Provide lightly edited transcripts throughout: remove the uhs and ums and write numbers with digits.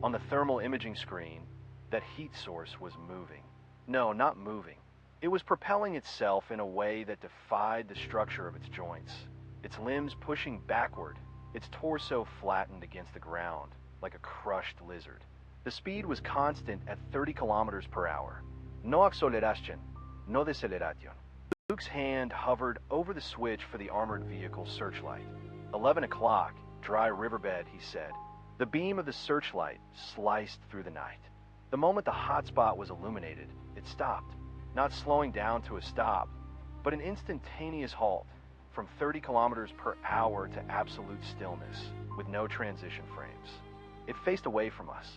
On the thermal imaging screen, that heat source was moving. No, not moving. It was propelling itself in a way that defied the structure of its joints, its limbs pushing backward, its torso flattened against the ground like a crushed lizard. The speed was constant at 30 kilometers per hour. No acceleración, no deceleración. Luke's hand hovered over the switch for the armored vehicle's searchlight. 11 o'clock, dry riverbed, he said. The beam of the searchlight sliced through the night. The moment the hotspot was illuminated, it stopped. Not slowing down to a stop, but an instantaneous halt from 30 kilometers per hour to absolute stillness with no transition frames. It faced away from us.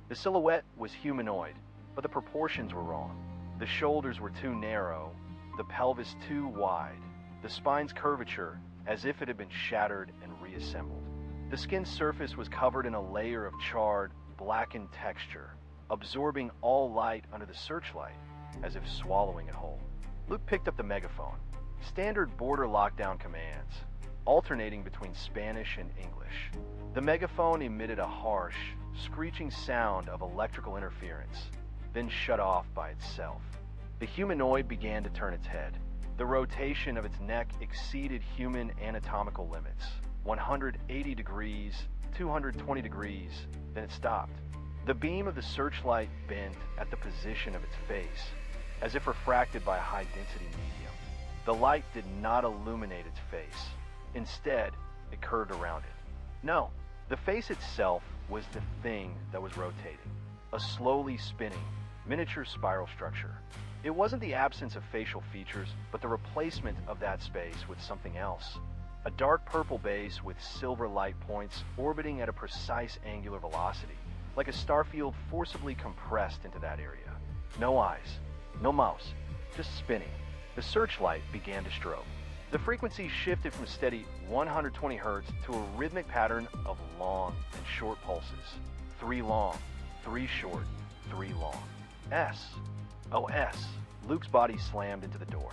The silhouette was humanoid, but the proportions were wrong. The shoulders were too narrow, the pelvis too wide, the spine's curvature as if it had been shattered and reassembled. The skin's surface was covered in a layer of charred, blackened texture, absorbing all light under the searchlight, as if swallowing it whole. Luke picked up the megaphone. Standard border lockdown commands, alternating between Spanish and English. The megaphone emitted a harsh, screeching sound of electrical interference, then shut off by itself. The humanoid began to turn its head. The rotation of its neck exceeded human anatomical limits. 180 degrees, 220 degrees, then it stopped. The beam of the searchlight bent at the position of its face, as if refracted by a high-density medium. The light did not illuminate its face. Instead, it curved around it. No, the face itself was the thing that was rotating, a slowly spinning, miniature spiral structure. It wasn't the absence of facial features, but the replacement of that space with something else. A dark purple base with silver light points orbiting at a precise angular velocity, like a starfield forcibly compressed into that area. No eyes, no mouse, just spinning. The searchlight began to strobe. The frequency shifted from steady 120 hertz to a rhythmic pattern of long and short pulses. 3 long, 3 short, 3 long. S. Oh, S. Luke's body slammed into the door.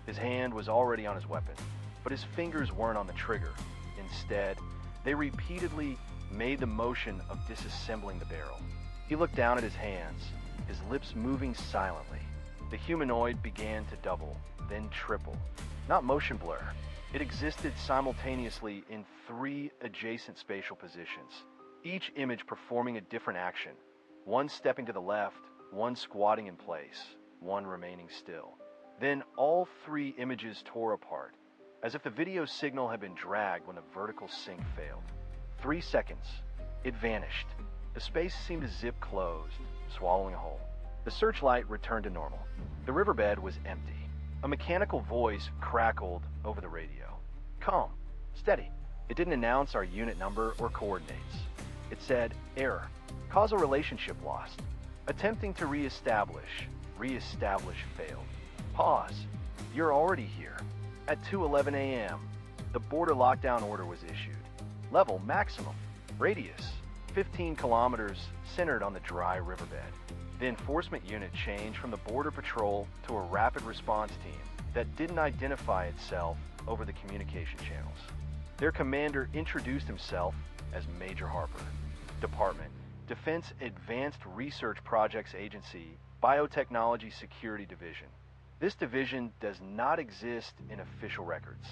His hand was already on his weapon, but his fingers weren't on the trigger. Instead, they repeatedly made the motion of disassembling the barrel. He looked down at his hands, his lips moving silently. The humanoid began to double, then triple. Not motion blur. It existed simultaneously in 3 adjacent spatial positions, each image performing a different action. One stepping to the left, one squatting in place, one remaining still. Then all 3 images tore apart, as if the video signal had been dragged when the vertical sync failed. 3 seconds. It vanished. The space seemed to zip closed, swallowing whole. The searchlight returned to normal. The riverbed was empty. A mechanical voice crackled over the radio. Calm. Steady. It didn't announce our unit number or coordinates. It said, error. Causal relationship lost. Attempting to reestablish. Reestablish failed. Pause. You're already here. At 2:11 a.m., the border lockdown order was issued. Level maximum. Radius 15 kilometers centered on the dry riverbed. The enforcement unit changed from the Border Patrol to a rapid response team that didn't identify itself over the communication channels. Their commander introduced himself as Major Harper. Department, Defense Advanced Research Projects Agency, Biotechnology Security Division. This division does not exist in official records.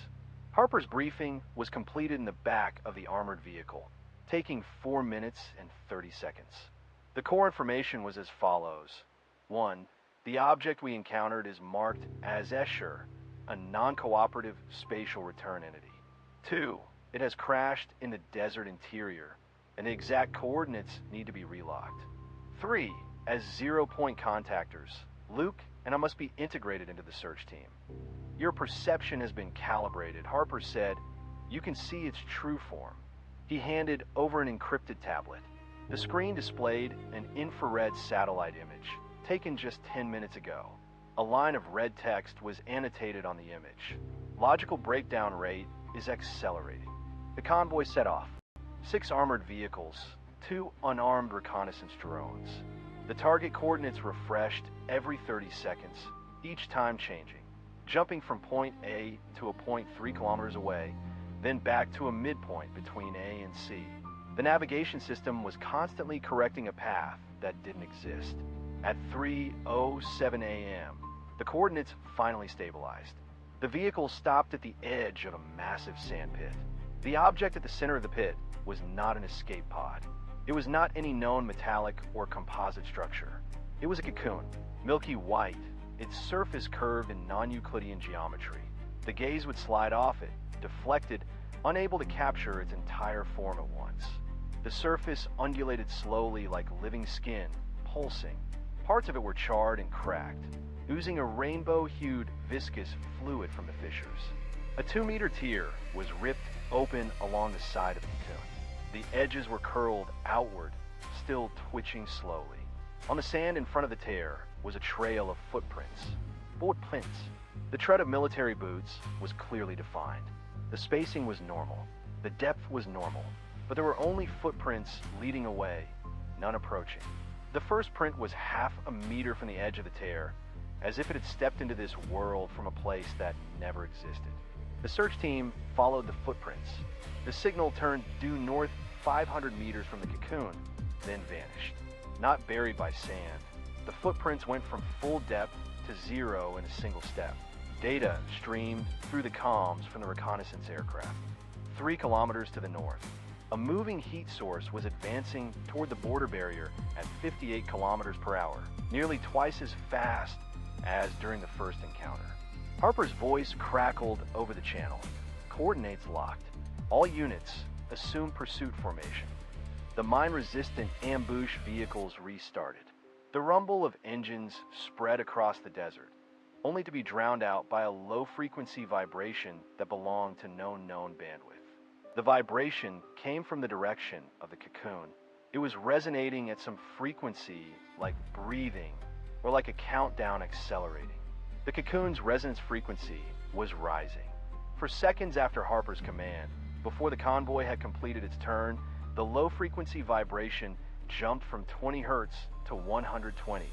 Harper's briefing was completed in the back of the armored vehicle, taking 4 minutes and 30 seconds. The core information was as follows. 1. The object we encountered is marked as Escher, a non-cooperative spatial return entity. 2. It has crashed in the desert interior, and the exact coordinates need to be relocked. 3. As 0-point contactors, Luke and I must be integrated into the search team. Your perception has been calibrated, Harper said. You can see its true form. He handed over an encrypted tablet. The screen displayed an infrared satellite image, taken just 10 minutes ago. A line of red text was annotated on the image. Logical breakdown rate is accelerating. The convoy set off. 6 armored vehicles, 2 unarmed reconnaissance drones. The target coordinates refreshed every 30 seconds, each time changing, jumping from point A to a point 3 kilometers away, then back to a midpoint between A and C. The navigation system was constantly correcting a path that didn't exist. At 3:07 a.m., the coordinates finally stabilized. The vehicle stopped at the edge of a massive sand pit. The object at the center of the pit was not an escape pod. It was not any known metallic or composite structure. It was a cocoon, milky white, its surface curved in non-Euclidean geometry. The gaze would slide off it, deflected, unable to capture its entire form at once. The surface undulated slowly like living skin, pulsing. Parts of it were charred and cracked, oozing a rainbow-hued, viscous fluid from the fissures. A 2-meter tier was ripped open along the side of the cocoon. The edges were curled outward, still twitching slowly. On the sand in front of the tear was a trail of footprints. Footprints. The tread of military boots was clearly defined. The spacing was normal. The depth was normal. But there were only footprints leading away, none approaching. The first print was half a meter from the edge of the tear, as if it had stepped into this world from a place that never existed. The search team followed the footprints. The signal turned due north 500 meters from the cocoon, then vanished. Not buried by sand, the footprints went from full depth to zero in a single step. Data streamed through the comms from the reconnaissance aircraft. 3 kilometers to the north, a moving heat source was advancing toward the border barrier at 58 kilometers per hour, nearly twice as fast as during the first encounter. Harper's voice crackled over the channel. Coordinates locked. All units assume pursuit formation. The mine-resistant ambush vehicles restarted. The rumble of engines spread across the desert, only to be drowned out by a low-frequency vibration that belonged to no known bandwidth. The vibration came from the direction of the cocoon. It was resonating at some frequency like breathing or like a countdown accelerating. The cocoon's resonance frequency was rising. For seconds after Harper's command, before the convoy had completed its turn, the low-frequency vibration jumped from 20 hertz to 120,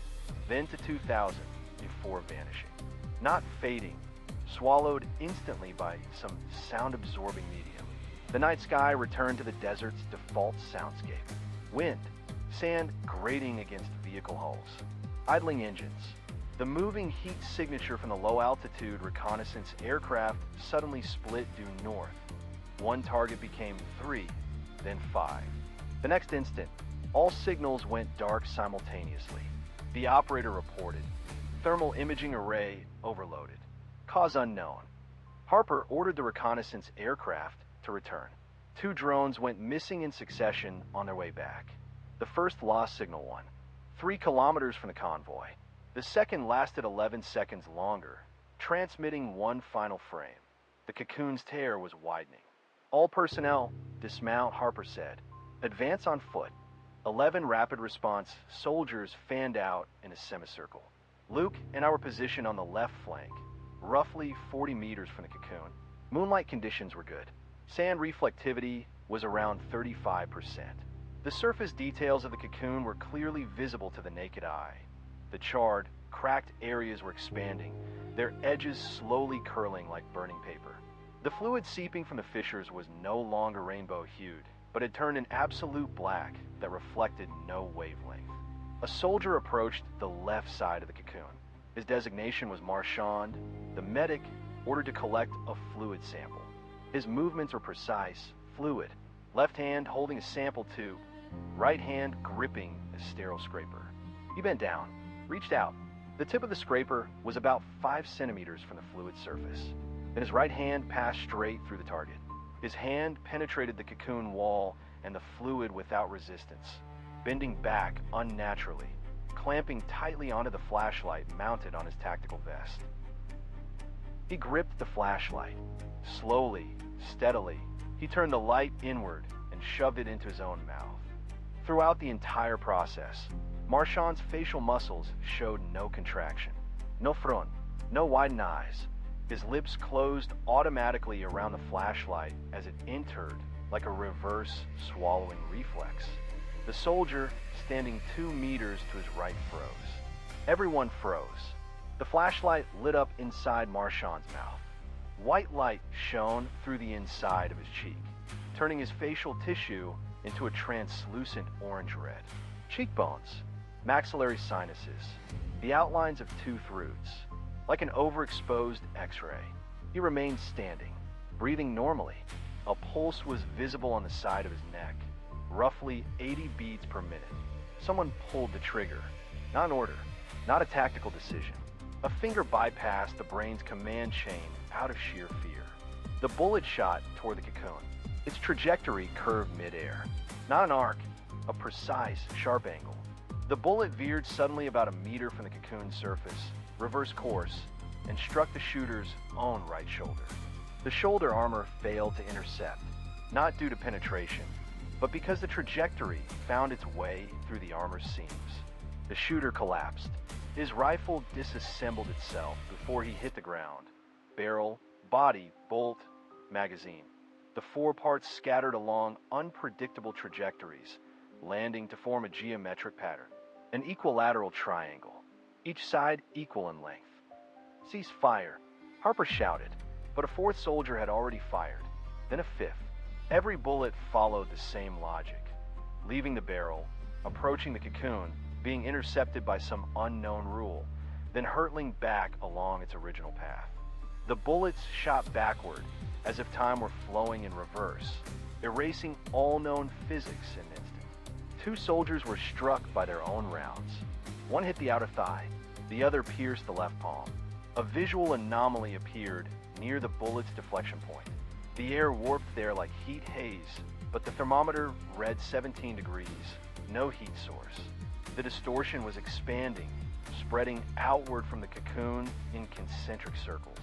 then to 2000 before vanishing. Not fading, swallowed instantly by some sound-absorbing medium. The night sky returned to the desert's default soundscape. Wind, sand grating against vehicle hulls, idling engines. The moving heat signature from the low-altitude reconnaissance aircraft suddenly split due north. One target became 3, then 5. The next instant, all signals went dark simultaneously. The operator reported, thermal imaging array overloaded. Cause unknown. Harper ordered the reconnaissance aircraft to return. 2 drones went missing in succession on their way back. The first lost signal 1, 3 kilometers from the convoy. The second lasted 11 seconds longer, transmitting one final frame. The cocoon's tear was widening. All personnel, dismount, Harper said. Advance on foot. 11 rapid response soldiers fanned out in a semicircle. Luke and our position on the left flank, roughly 40 meters from the cocoon. Moonlight conditions were good. Sand reflectivity was around 35%. The surface details of the cocoon were clearly visible to the naked eye. The charred, cracked areas were expanding, their edges slowly curling like burning paper. The fluid seeping from the fissures was no longer rainbow-hued, but had turned an absolute black that reflected no wavelength. A soldier approached the left side of the cocoon. His designation was Marchand, the medic ordered to collect a fluid sample. His movements were precise, fluid, left hand holding a sample tube, right hand gripping a sterile scraper. He bent down, reached out. The tip of the scraper was about 5 centimeters from the fluid surface. Then his right hand passed straight through the target. His hand penetrated the cocoon wall and the fluid without resistance, bending back unnaturally, clamping tightly onto the flashlight mounted on his tactical vest. He gripped the flashlight. Slowly, steadily, he turned the light inward and shoved it into his own mouth. Throughout the entire process, Marchand's facial muscles showed no contraction, no front, no widened eyes. His lips closed automatically around the flashlight as it entered like a reverse swallowing reflex. The soldier, standing 2 meters to his right, froze. Everyone froze. The flashlight lit up inside Marchand's mouth. White light shone through the inside of his cheek, turning his facial tissue into a translucent orange red. Cheekbones, maxillary sinuses, the outlines of tooth roots, like an overexposed X-ray. He remained standing, breathing normally. A pulse was visible on the side of his neck, roughly 80 beats per minute. Someone pulled the trigger. Not an order, not a tactical decision. A finger bypassed the brain's command chain out of sheer fear. The bullet shot toward the cocoon. Its trajectory curved midair. Not an arc, a precise, sharp angle. The bullet veered suddenly about a meter from the cocoon's surface, reversed course, and struck the shooter's own right shoulder. The shoulder armor failed to intercept, not due to penetration, but because the trajectory found its way through the armor's seams. The shooter collapsed. His rifle disassembled itself before he hit the ground. Barrel, body, bolt, magazine. The four parts scattered along unpredictable trajectories, landing to form a geometric pattern. An equilateral triangle, each side equal in length. "Cease fire," Harper shouted, but a fourth soldier had already fired, then a fifth. Every bullet followed the same logic, leaving the barrel, approaching the cocoon, being intercepted by some unknown rule, then hurtling back along its original path. The bullets shot backward as if time were flowing in reverse, erasing all known physics in an instant. Two soldiers were struck by their own rounds. One hit the outer thigh, the other pierced the left palm. A visual anomaly appeared near the bullet's deflection point. The air warped there like heat haze, but the thermometer read 17 degrees, no heat source. The distortion was expanding, spreading outward from the cocoon in concentric circles.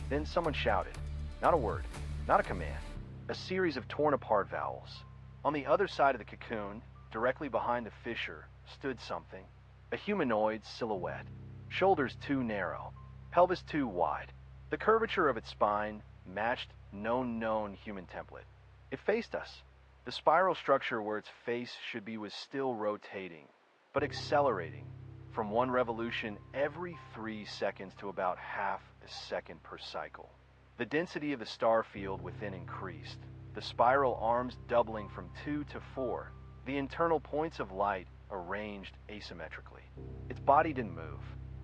Then someone shouted, not a word, not a command, a series of torn apart vowels. On the other side of the cocoon, directly behind the fissure, stood something, a humanoid silhouette, shoulders too narrow, pelvis too wide. The curvature of its spine matched no known human template. It faced us. The spiral structure where its face should be was still rotating, but accelerating from one revolution every 3 seconds to about half a second per cycle. The density of the star field within increased, the spiral arms doubling from 2 to 4, the internal points of light arranged asymmetrically. Its body didn't move,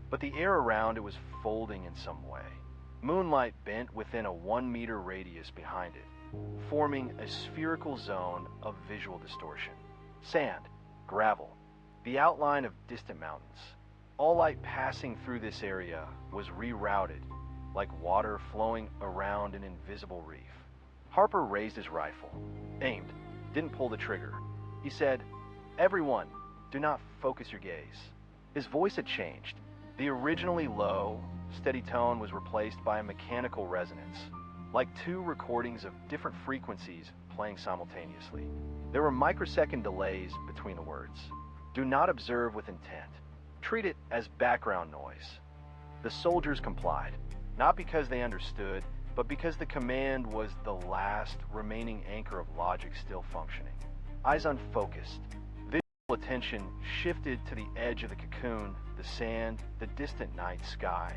but the air around it was folding in some way. Moonlight bent within a 1-meter radius behind it, forming a spherical zone of visual distortion. Sand, gravel, the outline of distant mountains. All light passing through this area was rerouted, like water flowing around an invisible reef. Harper raised his rifle, aimed, didn't pull the trigger. He said, "Everyone, do not focus your gaze." His voice had changed. The originally low, steady tone was replaced by a mechanical resonance, like two recordings of different frequencies playing simultaneously. There were microsecond delays between the words. Do not observe with intent. Treat it as background noise. The soldiers complied, not because they understood, but because the command was the last remaining anchor of logic still functioning. Eyes unfocused, visual attention shifted to the edge of the cocoon, the sand, the distant night sky.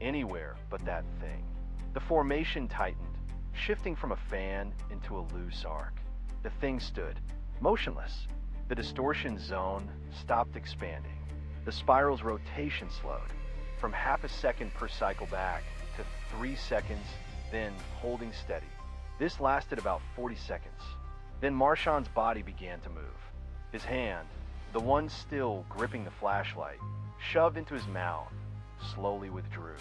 Anywhere but that thing. The formation tightened, shifting from a fan into a loose arc. The thing stood, motionless. The distortion zone stopped expanding. The spiral's rotation slowed, from half a second per cycle back to 3 seconds, then holding steady. This lasted about 40 seconds. Then Marchand's body began to move. His hand, the one still gripping the flashlight, shoved into his mouth, slowly withdrew.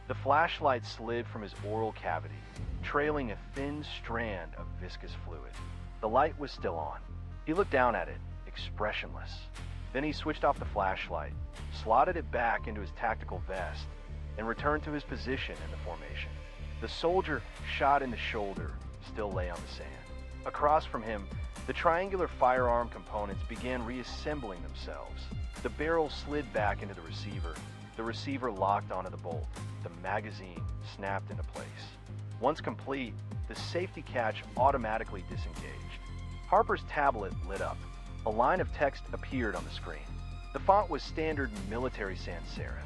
The flashlight slid from his oral cavity, trailing a thin strand of viscous fluid. The light was still on. He looked down at it, expressionless. Then he switched off the flashlight, slotted it back into his tactical vest, and returned to his position in the formation. The soldier shot in the shoulder still lay on the sand. Across from him, the triangular firearm components began reassembling themselves. The barrel slid back into the receiver locked onto the bolt. The magazine snapped into place. Once complete, the safety catch automatically disengaged. Harper's tablet lit up. A line of text appeared on the screen. The font was standard military sans serif.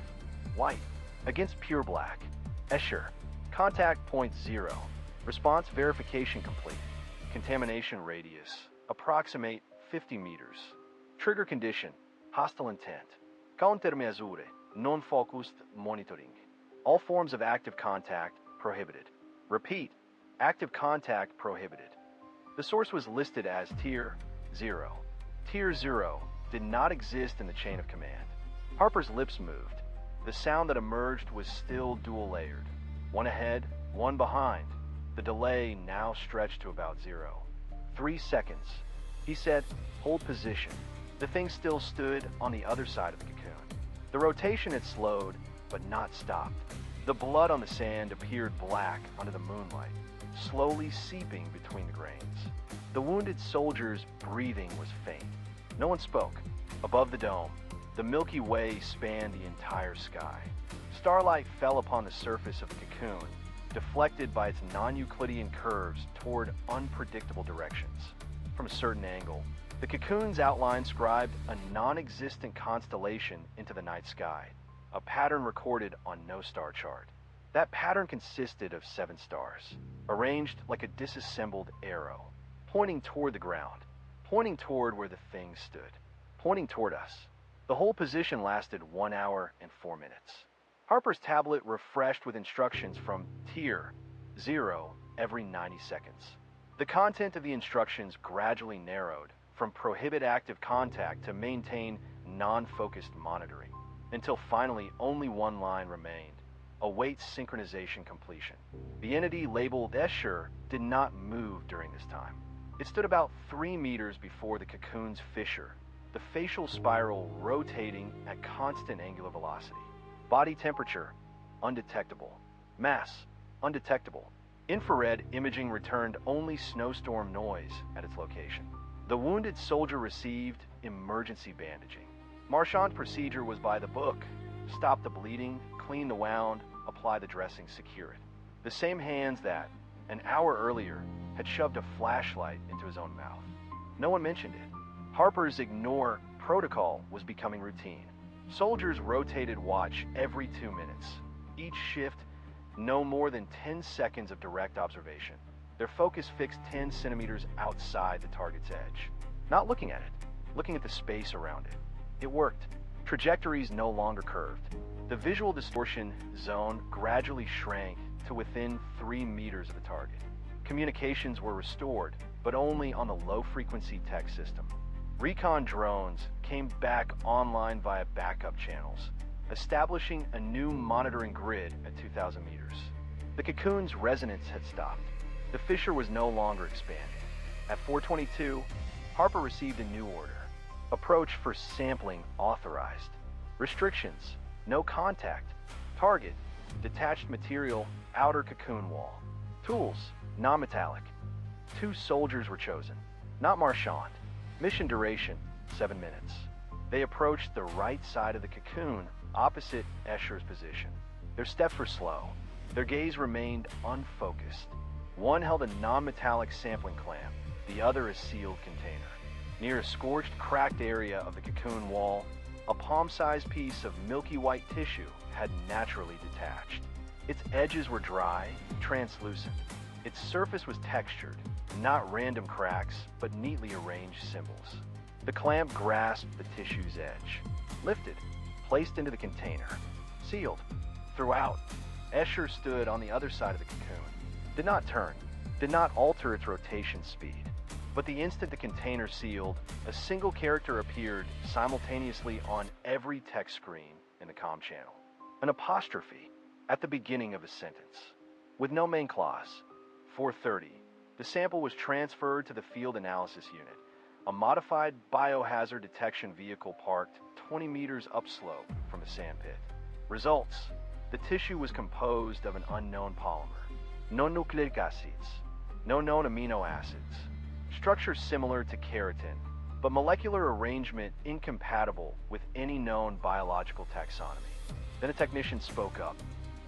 White, against pure black. Escher, contact point 0. Response verification complete. Contamination radius Approximate 50 meters. Trigger condition, hostile intent. Countermeasure, non-focused monitoring. All forms of active contact prohibited. Repeat, active contact prohibited. The source was listed as Tier 0. Tier 0 did not exist in the chain of command. Harper's lips moved. The sound that emerged was still dual-layered. One ahead, one behind. The delay now stretched to about 0. 3 seconds. He said, hold position. The thing still stood on the other side of the cocoon. The rotation had slowed, but not stopped. The blood on the sand appeared black under the moonlight, slowly seeping between the grains. The wounded soldier's breathing was faint. No one spoke. Above the dome, the Milky Way spanned the entire sky. Starlight fell upon the surface of the cocoon, deflected by its non-Euclidean curves toward unpredictable directions. From a certain angle, the cocoon's outline scribed a non-existent constellation into the night sky, a pattern recorded on no star chart. That pattern consisted of 7 stars, arranged like a disassembled arrow, pointing toward the ground, pointing toward where the thing stood, pointing toward us. The whole position lasted 1 hour and 4 minutes. Harper's tablet refreshed with instructions from Tier 0 every 90 seconds. The content of the instructions gradually narrowed from prohibit active contact to maintain non-focused monitoring, until finally only one line remained: await synchronization completion. The entity labeled Escher did not move during this time. It stood about 3 meters before the cocoon's fissure, the facial spiral rotating at constant angular velocity. Body temperature, undetectable. Mass, undetectable. Infrared imaging returned only snowstorm noise at its location. The wounded soldier received emergency bandaging. Marchand's procedure was by the book. Stop the bleeding, clean the wound, apply the dressing, secure it. The same hands that, an hour earlier, had shoved a flashlight into his own mouth. No one mentioned it. Harper's ignore protocol was becoming routine. Soldiers rotated watch every 2 minutes. Each shift, no more than 10 seconds of direct observation. Their focus fixed 10 centimeters outside the target's edge. Not looking at it, looking at the space around it. It worked. Trajectories no longer curved. The visual distortion zone gradually shrank to within 3 meters of the target. Communications were restored, but only on the low-frequency tech system. Recon drones came back online via backup channels, establishing a new monitoring grid at 2,000 meters. The cocoon's resonance had stopped. The fissure was no longer expanding. At 4:22, Harper received a new order. Approach for sampling authorized. Restrictions: no contact. Target: detached material, outer cocoon wall. Tools: non-metallic. 2 soldiers were chosen, not Marchand. Mission duration: 7 minutes. They approached the right side of the cocoon, opposite Escher's position. Their steps were slow. Their gaze remained unfocused. One held a non-metallic sampling clamp, the other a sealed container. Near a scorched, cracked area of the cocoon wall, a palm-sized piece of milky white tissue had naturally detached. Its edges were dry, translucent. Its surface was textured, not random cracks, but neatly arranged symbols. The clamp grasped the tissue's edge, lifted, placed into the container, sealed. Throughout, Escher stood on the other side of the cocoon, did not turn, did not alter its rotation speed. But the instant the container sealed, a single character appeared simultaneously on every text screen in the comm channel. An apostrophe at the beginning of a sentence. With no main clause. 4:30. The sample was transferred to the field analysis unit, a modified biohazard detection vehicle parked 20 meters upslope from the sandpit. Results: the tissue was composed of an unknown polymer, no nucleic acids, no known amino acids, structure similar to keratin, but molecular arrangement incompatible with any known biological taxonomy. Then a technician spoke up.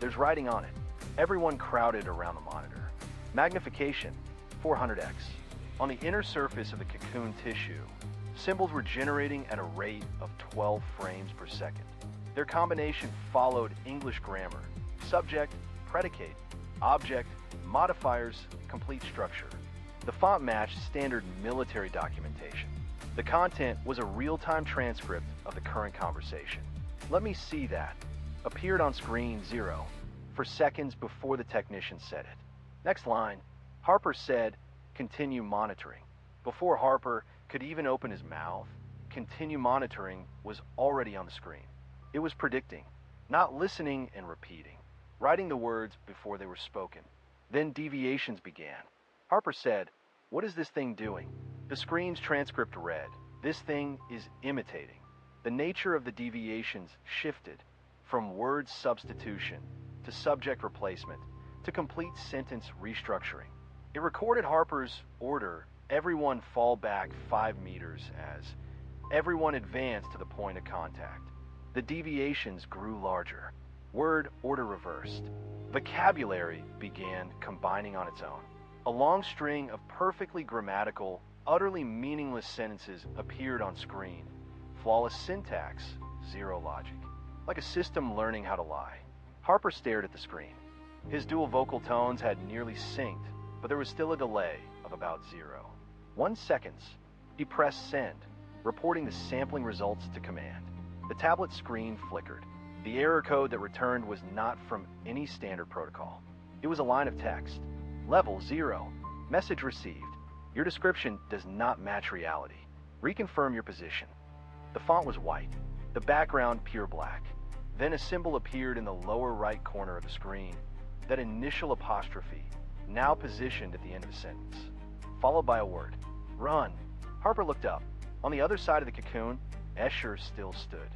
There's writing on it. Everyone crowded around the monitor. Magnification: 400x. On the inner surface of the cocoon tissue, symbols were generating at a rate of 12 frames per second. Their combination followed English grammar: subject, predicate, object, modifiers, complete structure. The font matched standard military documentation. The content was a real-time transcript of the current conversation. "Let me see that," appeared on screen 0 for seconds before the technician said it. Next line, Harper said, "Continue monitoring." Before Harper could even open his mouth, "continue monitoring" was already on the screen. It was predicting, not listening and repeating, writing the words before they were spoken. Then deviations began. Harper said, "What is this thing doing?" The screen's transcript read, "This thing is imitating." The nature of the deviations shifted from word substitution to subject replacement to complete sentence restructuring. It recorded Harper's order, "Everyone fall back 5 meters," as, "Everyone advance to the point of contact." The deviations grew larger. Word order reversed. Vocabulary began combining on its own. A long string of perfectly grammatical, utterly meaningless sentences appeared on screen. Flawless syntax, zero logic. Like a system learning how to lie. Harper stared at the screen. His dual vocal tones had nearly synced, but there was still a delay of about 0.1 seconds. He pressed send, reporting the sampling results to command. The tablet screen flickered. The error code that returned was not from any standard protocol. It was a line of text. Level 0. Message received. Your description does not match reality. Reconfirm your position. The font was white. The background pure black. Then a symbol appeared in the lower right corner of the screen. That initial apostrophe, now positioned at the end of the sentence. Followed by a word. "Run." Harper looked up. On the other side of the cocoon, Escher still stood.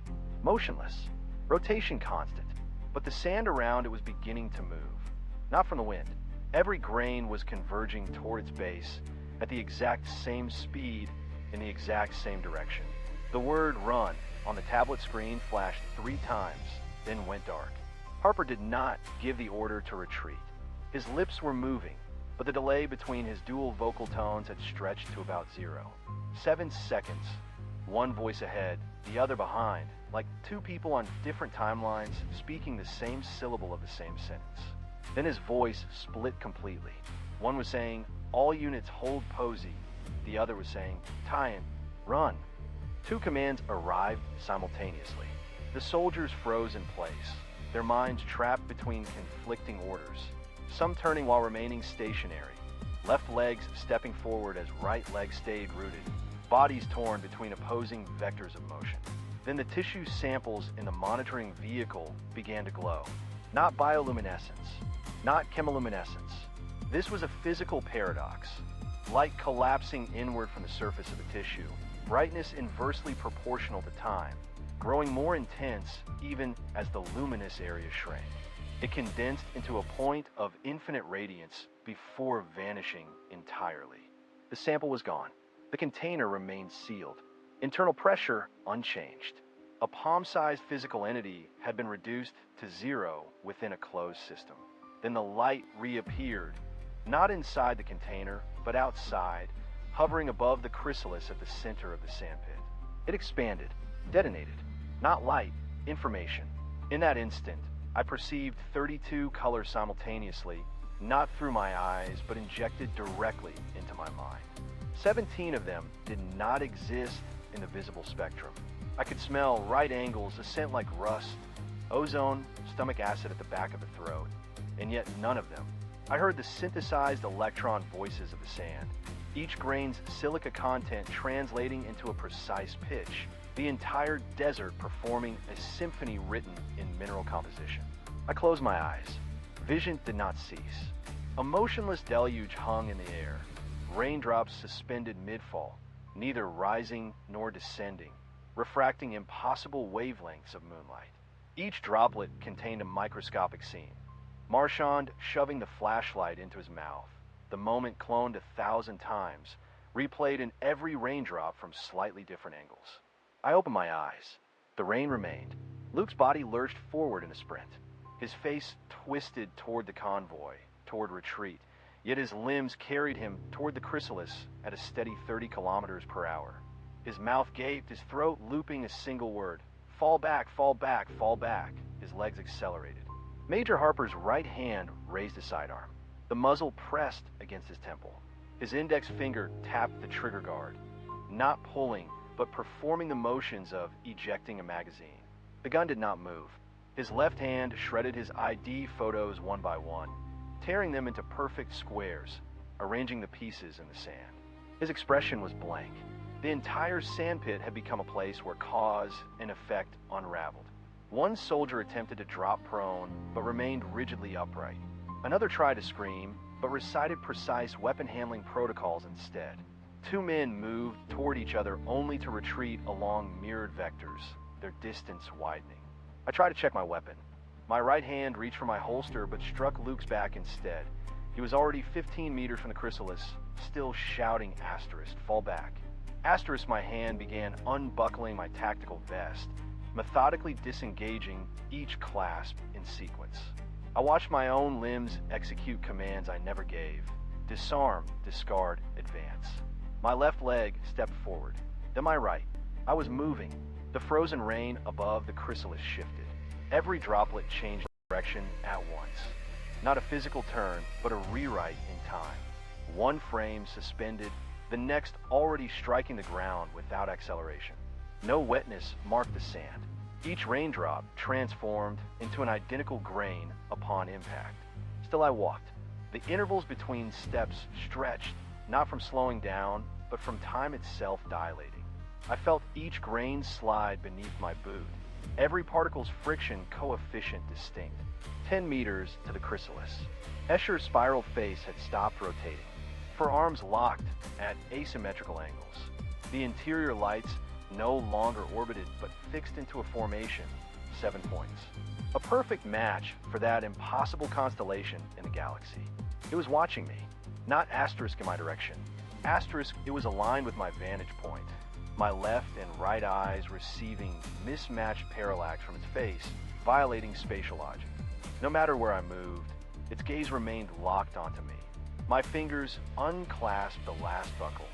Motionless. Rotation constant. But the sand around it was beginning to move. Not from the wind. Every grain was converging toward its base at the exact same speed in the exact same direction. The word "run" on the tablet screen flashed 3 times, then went dark. Harper did not give the order to retreat. His lips were moving, but the delay between his dual vocal tones had stretched to about 0.7 seconds. One voice ahead, the other behind, like 2 people on different timelines speaking the same syllable of the same sentence. Then his voice split completely. One was saying, "All units hold Posey." The other was saying, "Tyen, run." 2 commands arrived simultaneously. The soldiers froze in place, their minds trapped between conflicting orders, some turning while remaining stationary, left legs stepping forward as right leg stayed rooted, bodies torn between opposing vectors of motion. Then the tissue samples in the monitoring vehicle began to glow. Not bioluminescence, not chemiluminescence. This was a physical paradox. Light collapsing inward from the surface of the tissue, brightness inversely proportional to time, growing more intense even as the luminous area shrank. It condensed into a point of infinite radiance before vanishing entirely. The sample was gone. The container remained sealed. Internal pressure unchanged. A palm-sized physical entity had been reduced to 0 within a closed system. Then the light reappeared, not inside the container, but outside, hovering above the chrysalis at the center of the sandpit. It expanded, detonated. Not light, information. In that instant, I perceived 32 colors simultaneously, not through my eyes, but injected directly into my mind. 17 of them did not exist in the visible spectrum. I could smell right angles, a scent like rust, ozone, stomach acid at the back of the throat, and yet none of them. I heard the synthesized electron voices of the sand, each grain's silica content translating into a precise pitch, the entire desert performing a symphony written in mineral composition. I closed my eyes. Vision did not cease. A motionless deluge hung in the air, raindrops suspended mid-fall, neither rising nor descending, refracting impossible wavelengths of moonlight. Each droplet contained a microscopic scene. Marchand shoving the flashlight into his mouth, the moment cloned 1,000 times, replayed in every raindrop from slightly different angles. I opened my eyes. The rain remained. Luke's body lurched forward in a sprint. His face twisted toward the convoy, toward retreat, yet his limbs carried him toward the chrysalis at a steady 30 kilometers per hour. His mouth gaped, his throat looping a single word. Fall back, fall back, fall back. His legs accelerated. Major Harper's right hand raised a sidearm. The muzzle pressed against his temple. His index finger tapped the trigger guard, not pulling, but performing the motions of ejecting a magazine. The gun did not move. His left hand shredded his ID photos one by one, tearing them into perfect squares, arranging the pieces in the sand. His expression was blank. The entire sandpit had become a place where cause and effect unraveled. One soldier attempted to drop prone, but remained rigidly upright. Another tried to scream, but recited precise weapon handling protocols instead. Two men moved toward each other only to retreat along mirrored vectors, their distance widening. I tried to check my weapon. My right hand reached for my holster, but struck Luke's back instead. He was already 15 meters from the chrysalis, still shouting asterisk, fall back. Asterisk, my hand began unbuckling my tactical vest, methodically disengaging each clasp in sequence. I watched my own limbs execute commands I never gave. Disarm, discard, advance. My left leg stepped forward, then my right. I was moving. The frozen rain above the chrysalis shifted. Every droplet changed direction at once. Not a physical turn, but a rewrite in time. One frame suspended, the next already striking the ground without acceleration. No wetness marked the sand. Each raindrop transformed into an identical grain upon impact. Still I walked. The intervals between steps stretched, not from slowing down, but from time itself dilating. I felt each grain slide beneath my boot, every particle's friction coefficient distinct. 10 meters to the chrysalis. Escher's spiraled face had stopped rotating. Forearms locked at asymmetrical angles. The interior lights no longer orbited but fixed into a formation, 7 points. A perfect match for that impossible constellation in the galaxy. It was watching me, not asterisk in my direction. Asterisk, it was aligned with my vantage point. My left and right eyes receiving mismatched parallax from its face, violating spatial logic. No matter where I moved, its gaze remained locked onto me. My fingers unclasped the last buckle.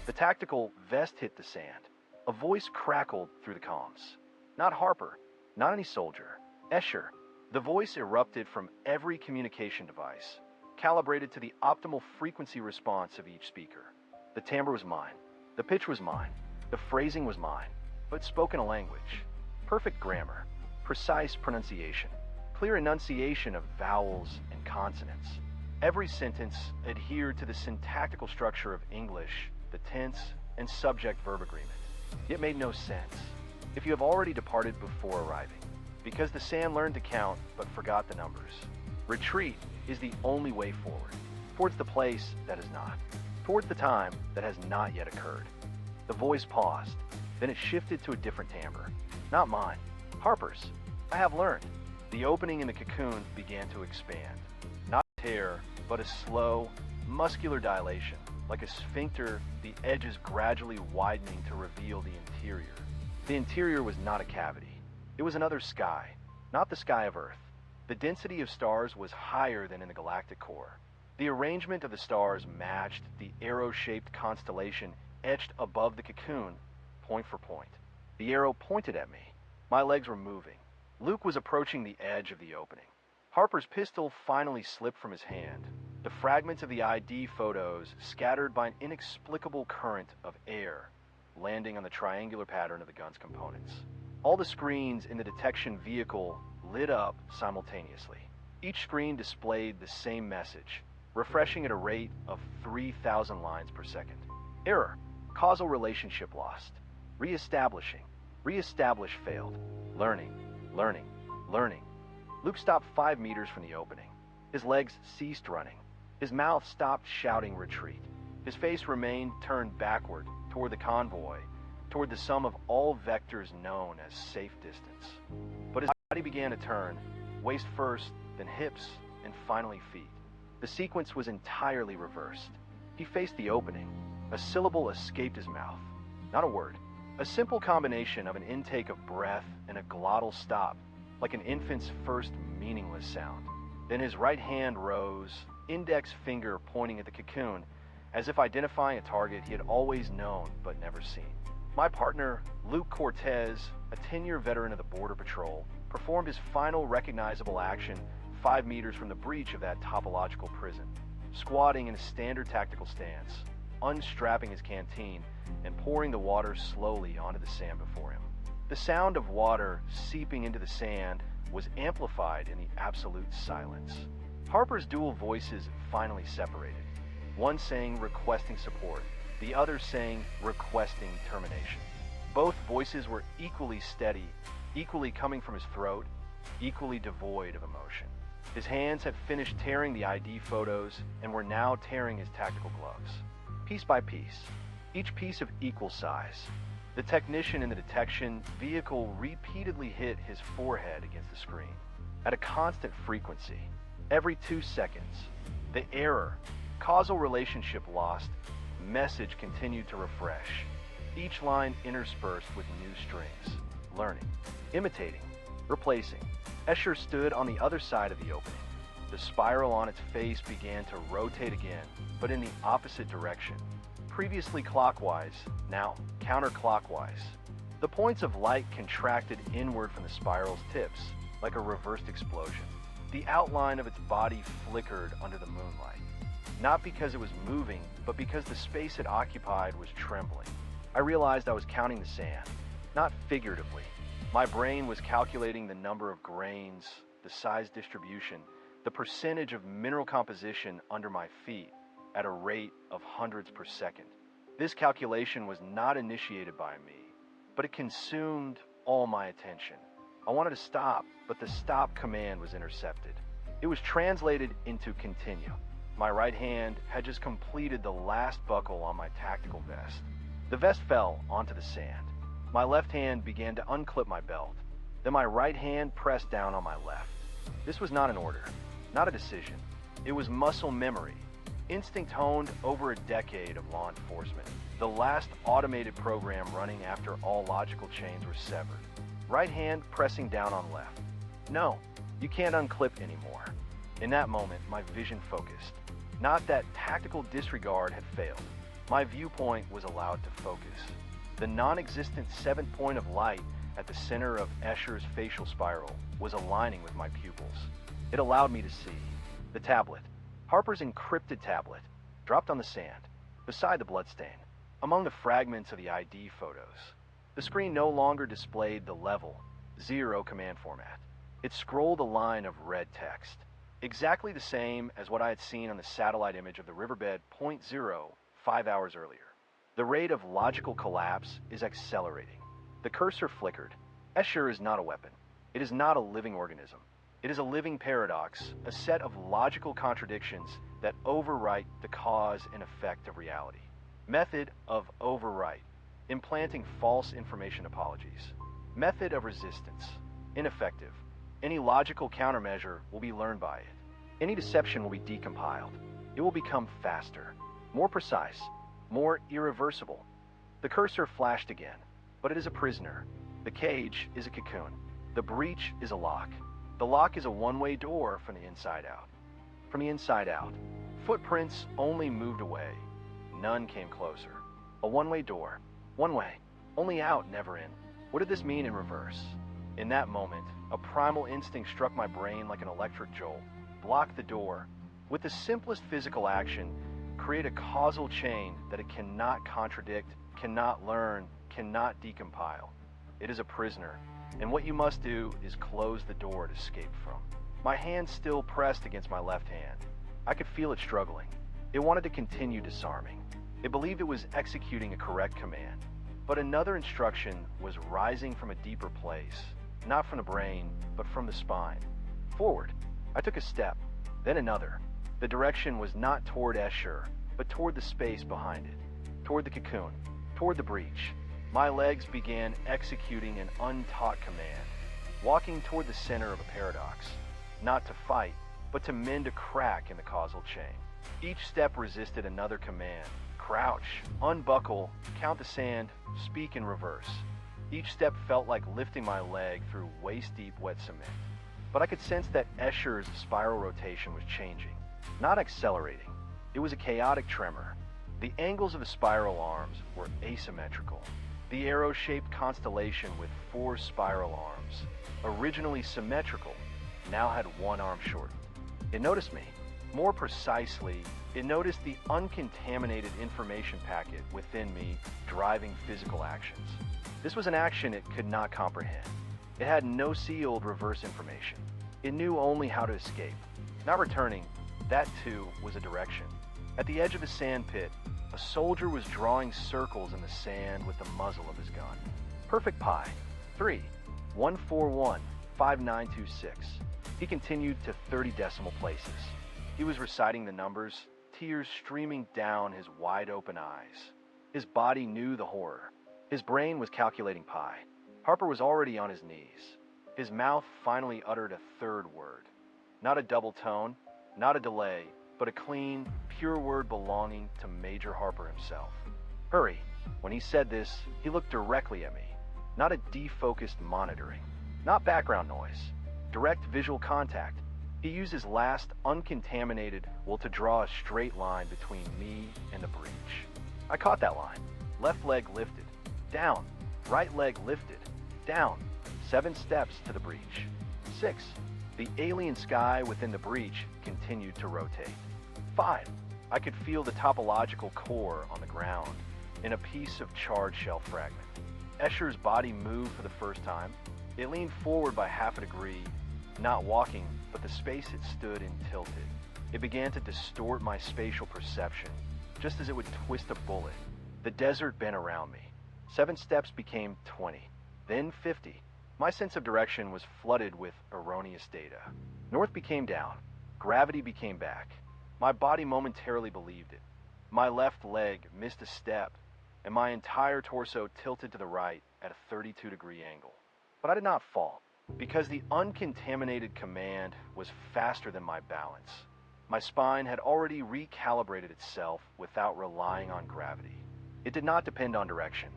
The tactical vest hit the sand. A voice crackled through the comms. Not Harper, not any soldier. Escher. The voice erupted from every communication device, calibrated to the optimal frequency response of each speaker. The timbre was mine. The pitch was mine. The phrasing was mine, but spoken a language. Perfect grammar, precise pronunciation, clear enunciation of vowels and consonants. Every sentence adhered to the syntactical structure of English, the tense and subject-verb agreement. It made no sense if you have already departed before arriving, because the sand learned to count but forgot the numbers. Retreat is the only way forward, towards the place that is not, towards the time that has not yet occurred. The voice paused, then it shifted to a different timbre. Not mine, Harper's. I have learned. The opening in the cocoon began to expand. Not tear, but a slow, muscular dilation. Like a sphincter, the edges gradually widening to reveal the interior. The interior was not a cavity. It was another sky, not the sky of Earth. The density of stars was higher than in the galactic core. The arrangement of the stars matched the arrow-shaped constellation etched above the cocoon, point for point. The arrow pointed at me. My legs were moving. Luke was approaching the edge of the opening. Harper's pistol finally slipped from his hand. The fragments of the ID photos scattered by an inexplicable current of air, landing on the triangular pattern of the gun's components. All the screens in the detection vehicle lit up simultaneously. Each screen displayed the same message, refreshing at a rate of 3,000 lines per second. Error. Causal relationship lost. Reestablishing. Reestablish failed. Learning. Learning. Learning. Luke stopped 5 meters from the opening. His legs ceased running. His mouth stopped shouting retreat. His face remained turned backward, toward the convoy, toward the sum of all vectors known as safe distance. But his body began to turn, waist first, then hips, and finally feet. The sequence was entirely reversed. He faced the opening. A syllable escaped his mouth. Not a word. A simple combination of an intake of breath and a glottal stop, like an infant's first meaningless sound. Then his right hand rose, index finger pointing at the cocoon, as if identifying a target he had always known but never seen. My partner, Luke Cortez, a 10-year veteran of the Border Patrol, performed his final recognizable action 5 meters from the breach of that topological prison. squatting in a standard tactical stance, unstrapping his canteen, and pouring the water slowly onto the sand before him. The sound of water seeping into the sand was amplified in the absolute silence. Harper's dual voices finally separated, one saying requesting support, the other saying requesting termination. Both voices were equally steady, equally coming from his throat, equally devoid of emotion. His hands had finished tearing the ID photos and were now tearing his tactical gloves. Piece by piece, each piece of equal size. The technician in the detection vehicle repeatedly hit his forehead against the screen, at a constant frequency, every 2 seconds. The error, causal relationship lost, message continued to refresh, each line interspersed with new strings. Learning, imitating, replacing. Escher stood on the other side of the opening. The spiral on its face began to rotate again, but in the opposite direction. Previously clockwise, now counterclockwise. The points of light contracted inward from the spiral's tips, like a reversed explosion. The outline of its body flickered under the moonlight. Not because it was moving, but because the space it occupied was trembling. I realized I was counting the sand, not figuratively. My brain was calculating the number of grains, the size distribution, the percentage of mineral composition under my feet at a rate of hundreds per second. This calculation was not initiated by me, but it consumed all my attention. I wanted to stop, but the stop command was intercepted. It was translated into continue. My right hand had just completed the last buckle on my tactical vest. The vest fell onto the sand. My left hand began to unclip my belt. Then my right hand pressed down on my left. This was not an order, not a decision. It was muscle memory, instinct honed over a decade of law enforcement. The last automated program running after all logical chains were severed. Right hand pressing down on left. No, you can't unclip anymore. In that moment, my vision focused. Not that tactical disregard had failed. My viewpoint was allowed to focus. The non-existent 7th point of light at the center of Escher's facial spiral was aligning with my pupils. It allowed me to see. The tablet, Harper's encrypted tablet, dropped on the sand, beside the bloodstain, among the fragments of the ID photos. The screen no longer displayed the level, 0 command format. It scrolled a line of red text, exactly the same as what I had seen on the satellite image of the riverbed point 0 5 hours earlier. The rate of logical collapse is accelerating. The cursor flickered. Escher is not a weapon. It is not a living organism. It is a living paradox, a set of logical contradictions that overwrite the cause and effect of reality. Method of overwrite, implanting false information apologies. Method of resistance, ineffective. Any logical countermeasure will be learned by it. Any deception will be decompiled. It will become faster, more precise, more irreversible. The cursor flashed again, but it is a prisoner. The cage is a cocoon. The breach is a lock. The lock is a one-way door from the inside out. From the inside out, footprints only moved away. None came closer. A one-way door. One way. Only out, never in. What did this mean in reverse? In that moment, a primal instinct struck my brain like an electric jolt. Block the door. With the simplest physical action, create a causal chain that it cannot contradict, cannot learn, cannot decompile. It is a prisoner, and what you must do is close the door to escape from. My hand still pressed against my left hand. I could feel it struggling. It wanted to continue disarming. It believed it was executing a correct command. But another instruction was rising from a deeper place, not from the brain, but from the spine. Forward. I took a step, then another. The direction was not toward Escher, but toward the space behind it, toward the cocoon, toward the breach. My legs began executing an untaught command, walking toward the center of a paradox, not to fight, but to mend a crack in the causal chain. Each step resisted another command. Crouch, unbuckle, count the sand, speak in reverse. Each step felt like lifting my leg through waist-deep wet cement. But I could sense that Escher's spiral rotation was changing, not accelerating. It was a chaotic tremor. The angles of the spiral arms were asymmetrical. The arrow-shaped constellation with 4 spiral arms, originally symmetrical, now had one arm shortened. It noticed me. More precisely, it noticed the uncontaminated information packet within me driving physical actions. This was an action it could not comprehend. It had no sealed reverse information. It knew only how to escape. Not returning, that too was a direction. At the edge of the sand pit, a soldier was drawing circles in the sand with the muzzle of his gun. Perfect pi. 3, 141, 5926. He continued to 30 decimal places. He was reciting the numbers, tears streaming down his wide-open eyes. His body knew the horror. His brain was calculating pi. Harper was already on his knees. His mouth finally uttered a third word. Not a double tone, not a delay, but a clean, pure word belonging to Major Harper himself. Hurry. When he said this, he looked directly at me. Not a defocused monitoring. Not background noise. Direct visual contact. He used his last uncontaminated will to draw a straight line between me and the breach. I caught that line. Left leg lifted. Down. Right leg lifted. Down. 7 steps to the breach. 6. The alien sky within the breach continued to rotate. 5. I could feel the topological core on the ground in a piece of charred shell fragment. Escher's body moved for the first time. It leaned forward by half a degree, not walking, but the space it stood in tilted. It began to distort my spatial perception, just as it would twist a bullet. The desert bent around me. 7 steps became 20, then 50. My sense of direction was flooded with erroneous data. North became down. Gravity became back. My body momentarily believed it. My left leg missed a step, and my entire torso tilted to the right at a 32-degree angle. But I did not fall, because the uncontaminated command was faster than my balance. My spine had already recalibrated itself without relying on gravity. It did not depend on direction.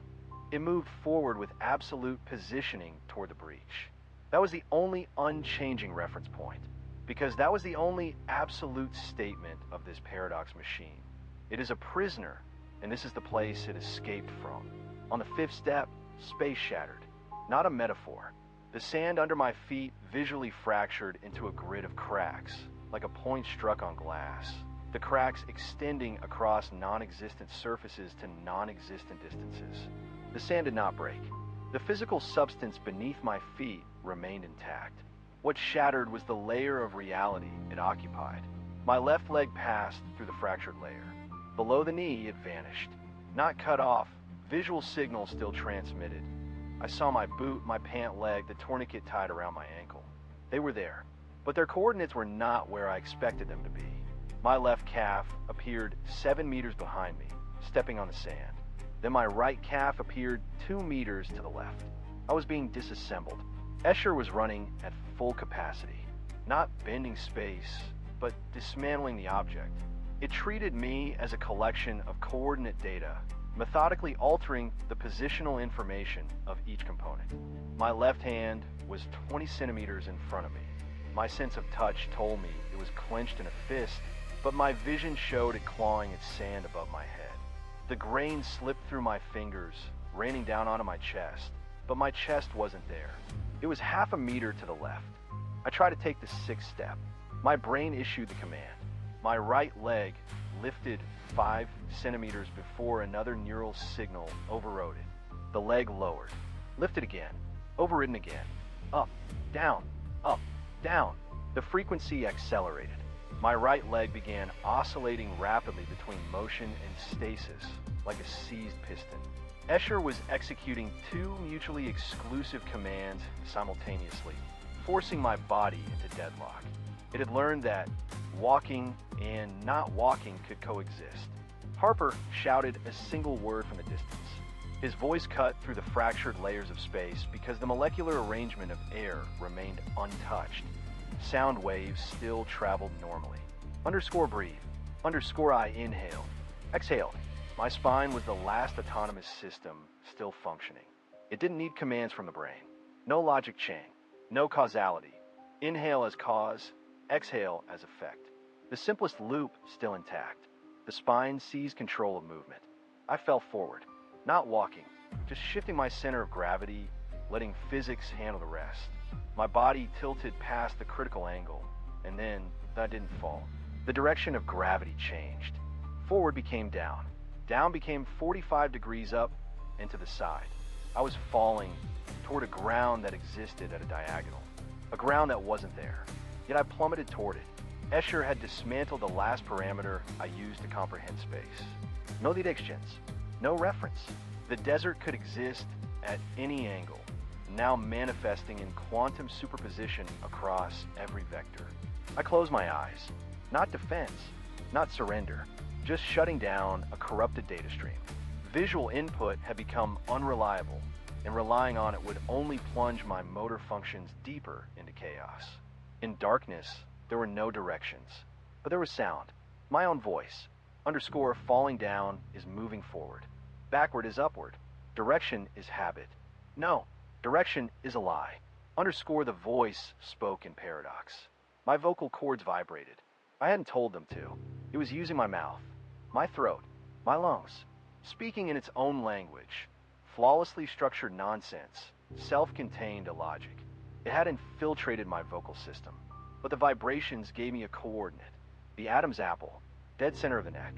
It moved forward with absolute positioning toward the breach. That was the only unchanging reference point, because that was the only absolute statement of this paradox machine. It is a prisoner, and this is the place it escaped from. On the 5th step, space shattered. Not a metaphor. The sand under my feet visually fractured into a grid of cracks, like a point struck on glass. The cracks extending across non-existent surfaces to non-existent distances. The sand did not break. The physical substance beneath my feet remained intact. What shattered was the layer of reality it occupied. My left leg passed through the fractured layer. Below the knee, it vanished. Not cut off, visual signals still transmitted. I saw my boot, my pant leg, the tourniquet tied around my ankle. They were there, but their coordinates were not where I expected them to be. My left calf appeared 7 meters behind me, stepping on the sand. Then my right calf appeared 2 meters to the left. I was being disassembled. Escher was running at full capacity, not bending space, but dismantling the object. It treated me as a collection of coordinate data, methodically altering the positional information of each component. My left hand was 20 centimeters in front of me. My sense of touch told me it was clenched in a fist, but my vision showed it clawing at sand above my head. The grain slipped through my fingers, raining down onto my chest, but my chest wasn't there. It was half a meter to the left. I tried to take the 6th step. My brain issued the command. My right leg lifted 5 centimeters before another neural signal overrode it. The leg lowered, lifted again, overridden again, up, down, down. The frequency accelerated. My right leg began oscillating rapidly between motion and stasis, like a seized piston. Escher was executing 2 mutually exclusive commands simultaneously, forcing my body into deadlock. It had learned that walking and not walking could coexist. Harper shouted a single word from the distance. His voice cut through the fractured layers of space because the molecular arrangement of air remained untouched. Sound waves still traveled normally. _breathe. _I inhaled. Exhaled. My spine was the last autonomous system still functioning. It didn't need commands from the brain. No logic chain. No causality. Inhale as cause, exhale as effect. The simplest loop still intact. The spine seized control of movement. I fell forward, not walking, just shifting my center of gravity, letting physics handle the rest. My body tilted past the critical angle, and then I didn't fall. The direction of gravity changed. Forward became down. Down became 45 degrees up and to the side. I was falling toward a ground that existed at a diagonal. A ground that wasn't there. Yet I plummeted toward it. Escher had dismantled the last parameter I used to comprehend space. No directions. No reference. The desert could exist at any angle, now manifesting in quantum superposition across every vector. I closed my eyes. Not defense, not surrender, just shutting down a corrupted data stream. Visual input had become unreliable, and relying on it would only plunge my motor functions deeper into chaos. In darkness, there were no directions, but there was sound. My own voice. Underscore falling down is moving forward. Backward is upward. Direction is habit. No, direction is a lie. Underscore the voice spoke in paradox. My vocal cords vibrated. I hadn't told them to. It was using my mouth, my throat, my lungs, speaking in its own language. Flawlessly structured nonsense, self-contained illogic. It had infiltrated my vocal system, but the vibrations gave me a coordinate. The Adam's apple, dead center of the neck.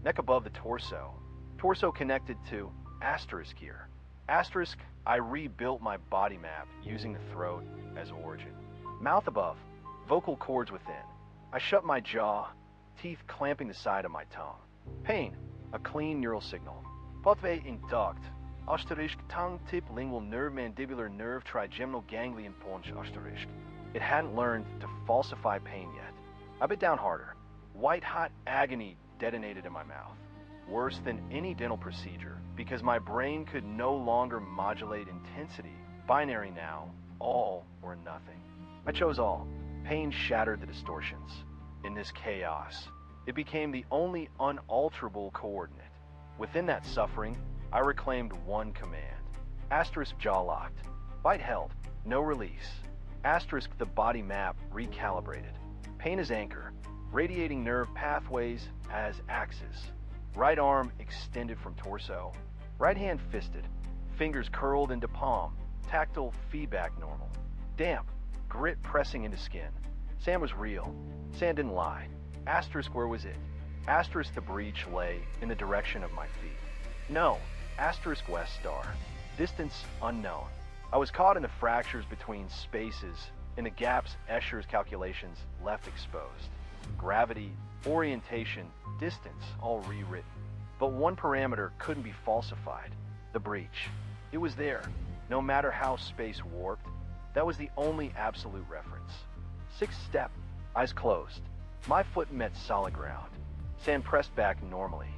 Neck above the torso. Torso connected to asterisk here. Asterisk, I rebuilt my body map using the throat as origin. Mouth above, vocal cords within. I shut my jaw, teeth clamping the side of my tongue. Pain, a clean neural signal. Potve induct. Asterisk, tongue tip lingual nerve mandibular nerve trigeminal ganglion ponch asterisk. It hadn't learned to falsify pain yet. I bit down harder. White hot agony detonated in my mouth. Worse than any dental procedure, because my brain could no longer modulate intensity. Binary now, all or nothing. I chose all. Pain shattered the distortions. In this chaos, it became the only unalterable coordinate. Within that suffering, I reclaimed one command. Asterisk jaw locked. Bite held. No release. Asterisk the body map recalibrated. Pain as anchor. Radiating nerve pathways as axis. Right arm extended from torso. Right hand fisted. Fingers curled into palm. Tactile feedback normal. Damp. Grit pressing into skin. Sand was real. Sand didn't lie. Asterisk, where was it? Asterisk, the breach lay in the direction of my feet. No. Asterisk west star. Distance unknown. I was caught in the fractures between spaces, in the gaps Escher's calculations left exposed. Gravity, orientation, distance, all rewritten. But one parameter couldn't be falsified. The breach. It was there, no matter how space warped. That was the only absolute reference. Sixth step. Eyes closed. My foot met solid ground. Sand pressed back normally.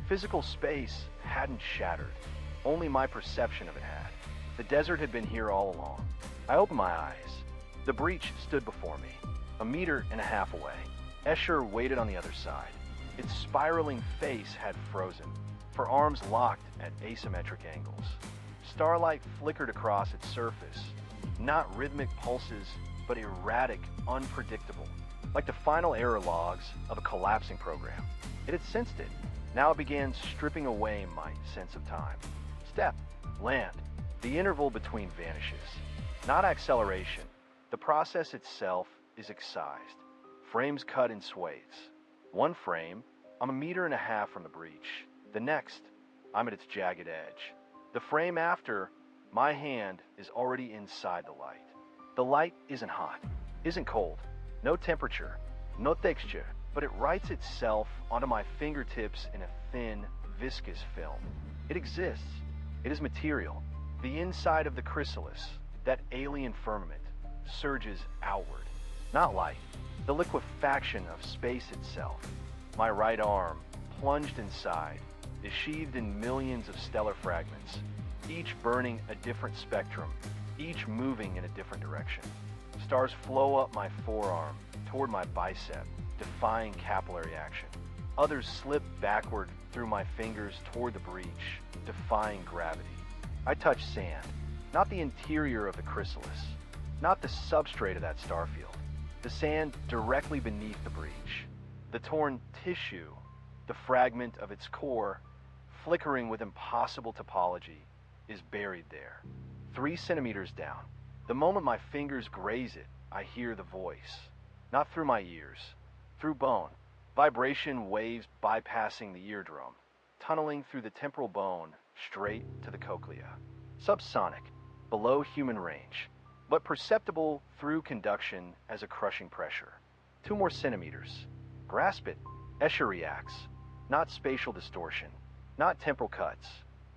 Physical space hadn't shattered. Only my perception of it had. The desert had been here all along. I opened my eyes. The breach stood before me, 1.5 meters away. Escher waited on the other side. Its spiraling face had frozen, for arms locked at asymmetric angles. Starlight flickered across its surface, not rhythmic pulses, but erratic, unpredictable, like the final error logs of a collapsing program. It had sensed it. Now it began stripping away my sense of time. Step, land. The interval between vanishes. Not acceleration. The process itself is excised. Frames cut in swathes. One frame, I'm 1.5 meters from the breach. The next, I'm at its jagged edge. The frame after, my hand is already inside the light. The light isn't hot, isn't cold, no temperature, no texture, but it writes itself onto my fingertips in a thin, viscous film. It exists. It is material. The inside of the chrysalis, that alien firmament, surges outward. Not light. The liquefaction of space itself. My right arm, plunged inside, is sheathed in millions of stellar fragments, each burning a different spectrum, each moving in a different direction. Stars flow up my forearm toward my bicep, defying capillary action. Others slip backward through my fingers toward the breach, defying gravity. I touch sand, not the interior of the chrysalis, not the substrate of that starfield. The sand directly beneath the breach. The torn tissue, the fragment of its core, flickering with impossible topology, is buried there. 3 centimeters down. The moment my fingers graze it, I hear the voice. Not through my ears, through bone, Vibration waves bypassing the eardrum, tunneling through the temporal bone straight to the cochlea. Subsonic, below human range, but perceptible through conduction as a crushing pressure. 2 more centimeters. Grasp it. Escher reacts. Not spatial distortion. Not temporal cuts.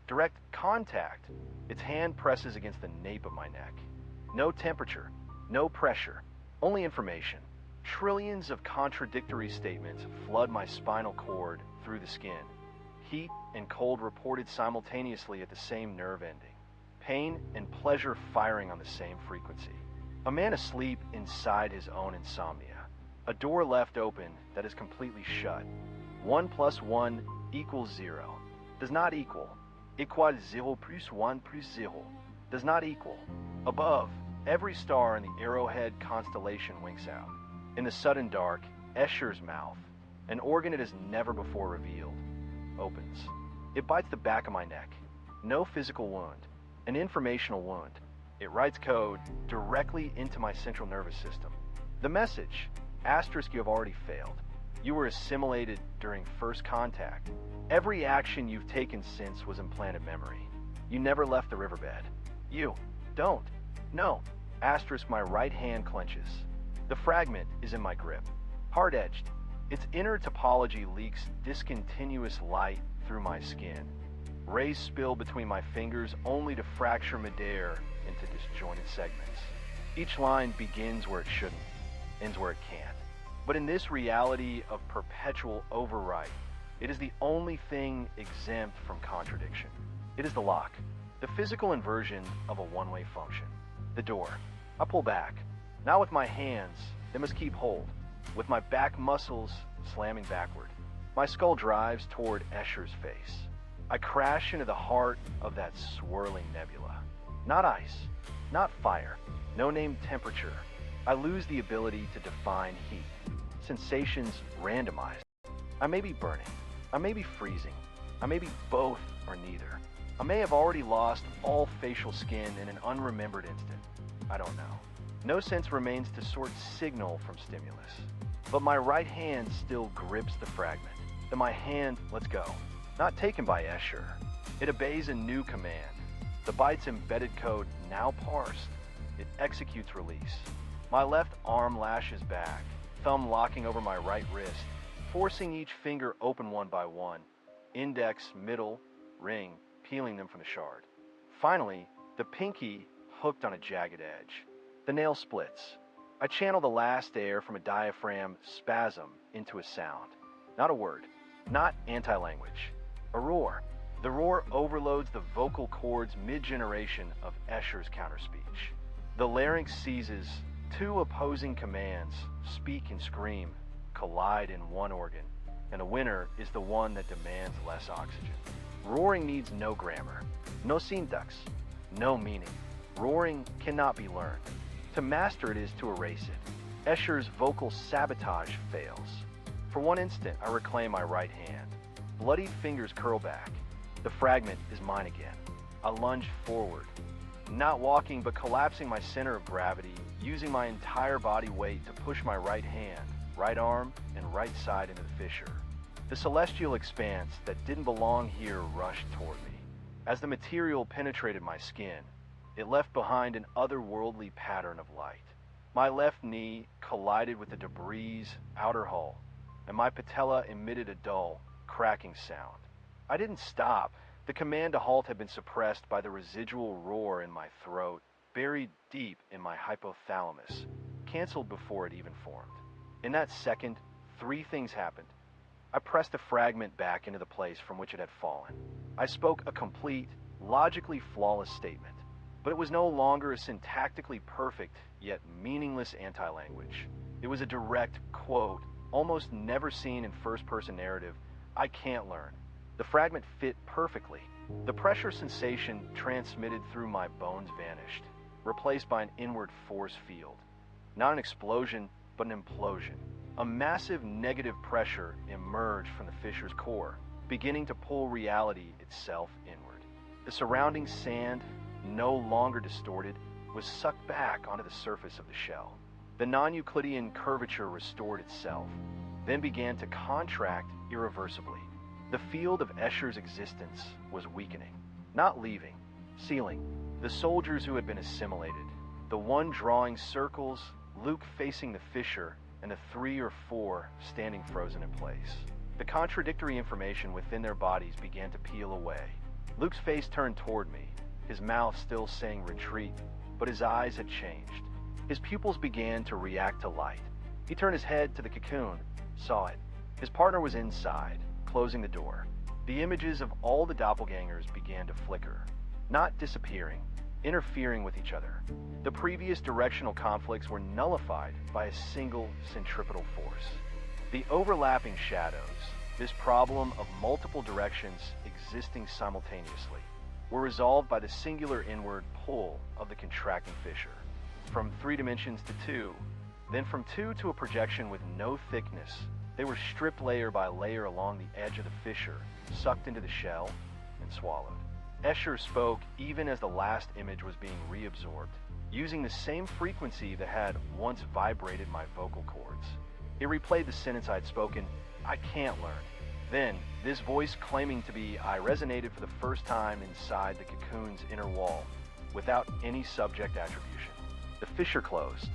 Direct contact. Its hand presses against the nape of my neck. No temperature. No pressure. Only information. Trillions of contradictory statements flood my spinal cord through the skin. Heat and cold reported simultaneously at the same nerve ending. Pain and pleasure firing on the same frequency. A man asleep inside his own insomnia. A door left open that is completely shut. 1 + 1 = 0. Does not equal. Equal 0 plus 1 plus 0. Does not equal. Above, every star in the Arrowhead constellation winks out. In the sudden dark, Escher's mouth, an organ it has never before revealed, opens. It bites the back of my neck. No physical wound. An informational wound. It writes code directly into my central nervous system. The message, asterisk, you have already failed. You were assimilated during first contact. Every action you've taken since was implanted memory. You never left the riverbed. You, don't, no, asterisk, my right hand clenches. The fragment is in my grip, hard-edged. Its inner topology leaks discontinuous light through my skin. Rays spill between my fingers only to fracture midair into disjointed segments. Each line begins where it shouldn't, ends where it can't. But in this reality of perpetual overwrite, it is the only thing exempt from contradiction. It is the lock, the physical inversion of a one-way function. The door. I pull back, not with my hands, they must keep hold, with my back muscles slamming backward. My skull drives toward Escher's face. I crash into the heart of that swirling nebula. Not ice, not fire, no named temperature. I lose the ability to define heat. Sensations randomized. I may be burning. I may be freezing. I may be both or neither. I may have already lost all facial skin in an unremembered instant. I don't know. No sense remains to sort signal from stimulus. But my right hand still grips the fragment. Then my hand lets go. Not taken by Escher. It obeys a new command. The byte's embedded code now parsed. It executes release. My left arm lashes back, thumb locking over my right wrist, forcing each finger open one by one. Index, middle, ring, peeling them from the shard. Finally, the pinky hooked on a jagged edge. The nail splits. I channel the last air from a diaphragm spasm into a sound. Not a word. Not anti-language. A roar. The roar overloads the vocal cords mid-generation of Escher's counterspeech. The larynx seizes. 2 opposing commands, speak and scream, collide in one organ, and the winner is the one that demands less oxygen. Roaring needs no grammar, no syntax, no meaning. Roaring cannot be learned. To master it is to erase it. Escher's vocal sabotage fails. For one instant, I reclaim my right hand. Bloodied fingers curl back. The fragment is mine again. I lunge forward, not walking but collapsing my center of gravity, using my entire body weight to push my right hand, right arm, and right side into the fissure. The celestial expanse that didn't belong here rushed toward me. As the material penetrated my skin, it left behind an otherworldly pattern of light. My left knee collided with the debris' outer hull, and my patella emitted a dull, cracking sound. I didn't stop. The command to halt had been suppressed by the residual roar in my throat, buried deep in my hypothalamus, canceled before it even formed. In that second, 3 things happened. I pressed the fragment back into the place from which it had fallen. I spoke a complete, logically flawless statement, but it was no longer a syntactically perfect, yet meaningless anti-language. It was a direct quote, almost never seen in first-person narrative. I can't learn. The fragment fit perfectly. The pressure sensation transmitted through my bones vanished, replaced by an inward force field. Not an explosion, but an implosion. A massive negative pressure emerged from the fissure's core, beginning to pull reality itself inward. The surrounding sand, no longer distorted, was sucked back onto the surface of the shell. The non-Euclidean curvature restored itself. then began to contract irreversibly. The field of Escher's existence was weakening, not leaving, sealing. The soldiers who had been assimilated, the one drawing circles, Luke facing the fissure, and the 3 or 4 standing frozen in place. The contradictory information within their bodies began to peel away. Luke's face turned toward me, his mouth still saying retreat, but his eyes had changed. His pupils began to react to light. He turned his head to the cocoon, saw it. His partner was inside, closing the door. The images of all the doppelgangers began to flicker, not disappearing, interfering with each other. The previous directional conflicts were nullified by a single centripetal force. The overlapping shadows, this problem of multiple directions existing simultaneously, were resolved by the singular inward pull of the contracting fissure. From 3 dimensions to 2, then from 2 to a projection with no thickness, they were stripped layer by layer along the edge of the fissure, sucked into the shell, and swallowed. Escher spoke even as the last image was being reabsorbed, using the same frequency that had once vibrated my vocal cords. It replayed the sentence I'd spoken, "I can't learn." Then, this voice claiming to be I resonated for the first time inside the cocoon's inner wall, without any subject attribution. The fissure closed.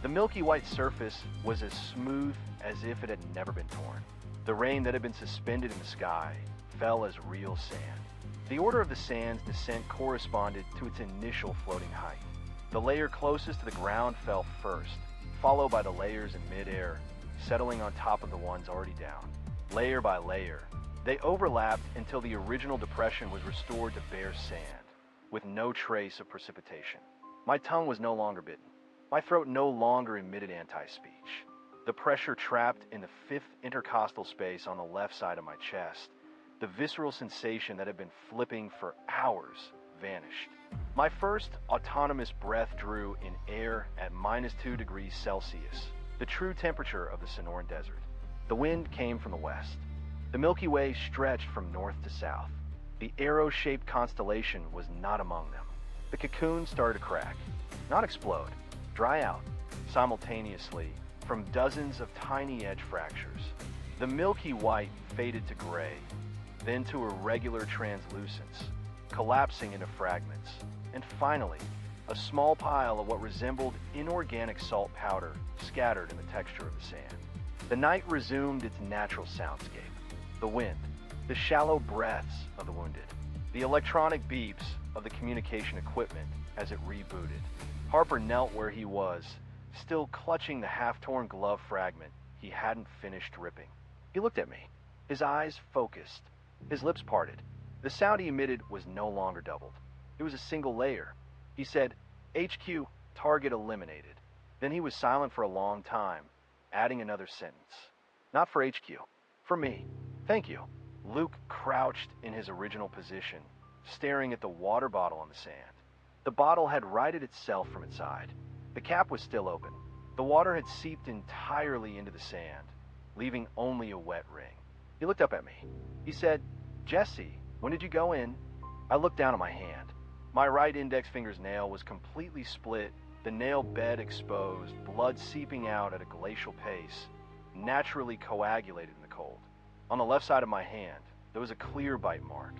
The milky white surface was as smooth as if it had never been torn. The rain that had been suspended in the sky fell as real sand. The order of the sand's descent corresponded to its initial floating height. The layer closest to the ground fell first, followed by the layers in midair, settling on top of the ones already down. Layer by layer, they overlapped until the original depression was restored to bare sand, with no trace of precipitation. My tongue was no longer bitten. My throat no longer emitted anti-speech. The pressure trapped in the 5th intercostal space on the left side of my chest, the visceral sensation that had been flipping for hours, vanished. My first autonomous breath drew in air at -2 degrees Celsius, the true temperature of the Sonoran Desert. The wind came from the west. The Milky Way stretched from north to south. The arrow-shaped constellation was not among them. The cocoon started to crack, not explode, dry out, simultaneously from dozens of tiny edge fractures. The milky white faded to gray, then to irregular translucence, collapsing into fragments, and finally, a small pile of what resembled inorganic salt powder scattered in the texture of the sand. The night resumed its natural soundscape. The wind, the shallow breaths of the wounded, the electronic beeps of the communication equipment as it rebooted. Harper knelt where he was, still clutching the half-torn glove fragment he hadn't finished ripping. He looked at me, his eyes focused, his lips parted. The sound he emitted was no longer doubled. It was a single layer. He said, "HQ, target eliminated." Then he was silent for a long time, adding another sentence. "Not for HQ. For me. Thank you." Luke crouched in his original position, staring at the water bottle on the sand. The bottle had righted itself from its side. The cap was still open. The water had seeped entirely into the sand, leaving only a wet ring. He looked up at me. He said, "Jesse, when did you go in?" I looked down at my hand. My right index finger's nail was completely split, the nail bed exposed, blood seeping out at a glacial pace, naturally coagulated in the cold. On the left side of my hand, there was a clear bite mark.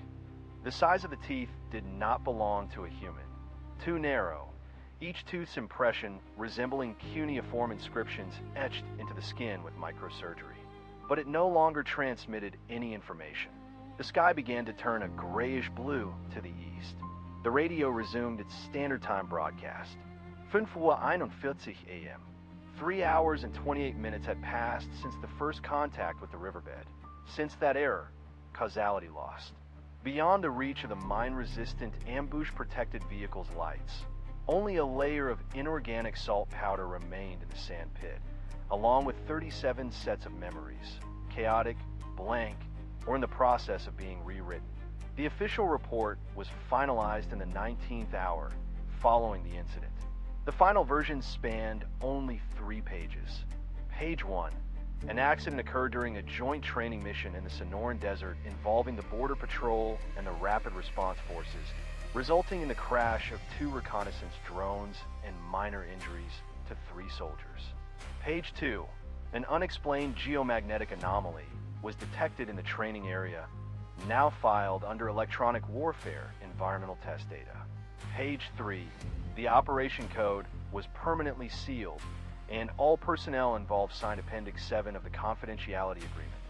The size of the teeth did not belong to a human. Too narrow, each tooth's impression resembling cuneiform inscriptions etched into the skin with microsurgery. But it no longer transmitted any information. The sky began to turn a grayish blue to the east. The radio resumed its standard time broadcast. 5:41 a.m. 3 hours and 28 minutes had passed since the first contact with the riverbed. Since that error, causality lost. Beyond the reach of the mine-resistant, ambush-protected vehicle's lights, only a layer of inorganic salt powder remained in the sand pit, along with 37 sets of memories, chaotic, blank, or in the process of being rewritten. The official report was finalized in the 19th hour following the incident. The final version spanned only 3 pages. Page 1. An accident occurred during a joint training mission in the Sonoran Desert involving the Border Patrol and the Rapid Response Forces, resulting in the crash of 2 reconnaissance drones and minor injuries to 3 soldiers. Page 2. An unexplained geomagnetic anomaly was detected in the training area, now filed under electronic warfare environmental test data. Page 3. The operation code was permanently sealed, and all personnel involved signed Appendix 7 of the confidentiality agreement.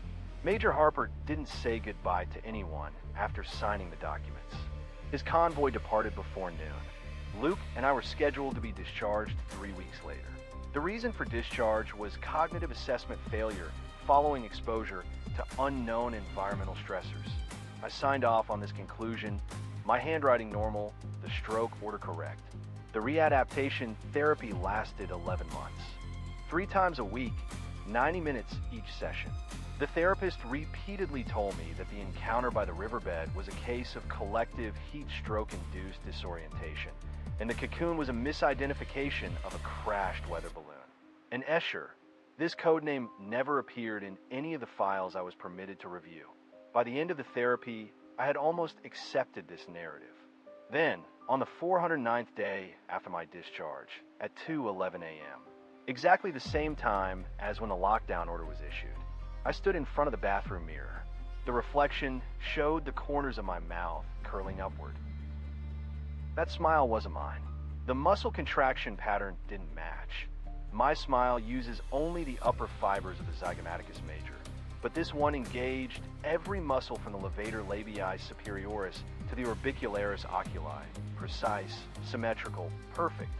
Major Harper didn't say goodbye to anyone after signing the documents. His convoy departed before noon. Luke and I were scheduled to be discharged 3 weeks later. The reason for discharge was cognitive assessment failure following exposure to unknown environmental stressors. I signed off on this conclusion, my handwriting normal, the stroke order correct. The readaptation therapy lasted 11 months. 3 times a week, 90 minutes each session. The therapist repeatedly told me that the encounter by the riverbed was a case of collective heat stroke-induced disorientation, and the cocoon was a misidentification of a crashed weather balloon. An Escher, this codename never appeared in any of the files I was permitted to review. By the end of the therapy, I had almost accepted this narrative. Then, on the 409th day after my discharge, at 2:11 a.m., exactly the same time as when the lockdown order was issued, I stood in front of the bathroom mirror. The reflection showed the corners of my mouth curling upward. That smile wasn't mine. The muscle contraction pattern didn't match. My smile uses only the upper fibers of the zygomaticus major, but this one engaged every muscle from the levator labii superioris to the orbicularis oculi, precise, symmetrical, perfect,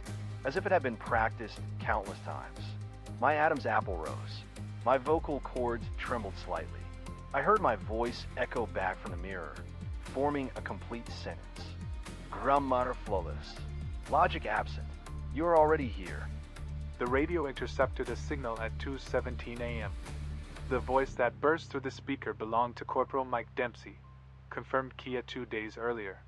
as if it had been practiced countless times. My Adam's apple rose. My vocal cords trembled slightly. I heard my voice echo back from the mirror, forming a complete sentence. Grammar flawless. Logic absent. You are already here. The radio intercepted a signal at 2:17 a.m. The voice that burst through the speaker belonged to Corporal Mike Dempsey, confirmed Kia 2 days earlier.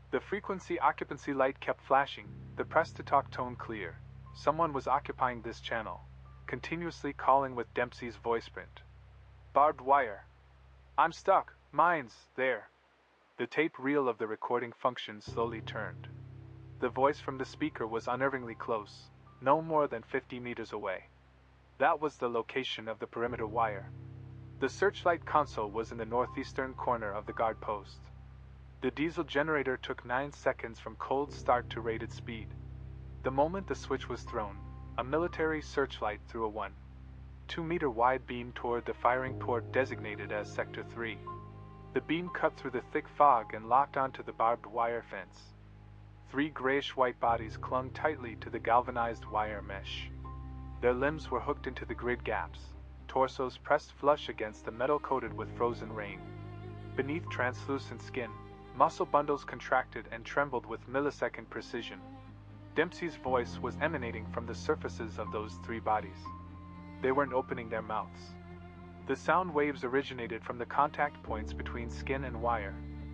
The frequency occupancy light kept flashing, the press-to-talk tone clear. Someone was occupying this channel, continuously calling with Dempsey's voice print. Barbed wire. I'm stuck. Mine's there. The tape reel of the recording function slowly turned. The voice from the speaker was unnervingly close, no more than 50 meters away. That was the location of the perimeter wire. The searchlight console was in the northeastern corner of the guard post. The diesel generator took 9 seconds from cold start to rated speed. The moment the switch was thrown, a military searchlight threw a 1.2-meter wide beam toward the firing port designated as Sector 3. The beam cut through the thick fog and locked onto the barbed wire fence. 3 grayish-white bodies clung tightly to the galvanized wire mesh. Their limbs were hooked into the grid gaps, torsos pressed flush against the metal coated with frozen rain. Beneath translucent skin, muscle bundles contracted and trembled with millisecond precision. Dempsey's voice was emanating from the surfaces of those 3 bodies. They weren't opening their mouths. The sound waves originated from the contact points between skin and wire.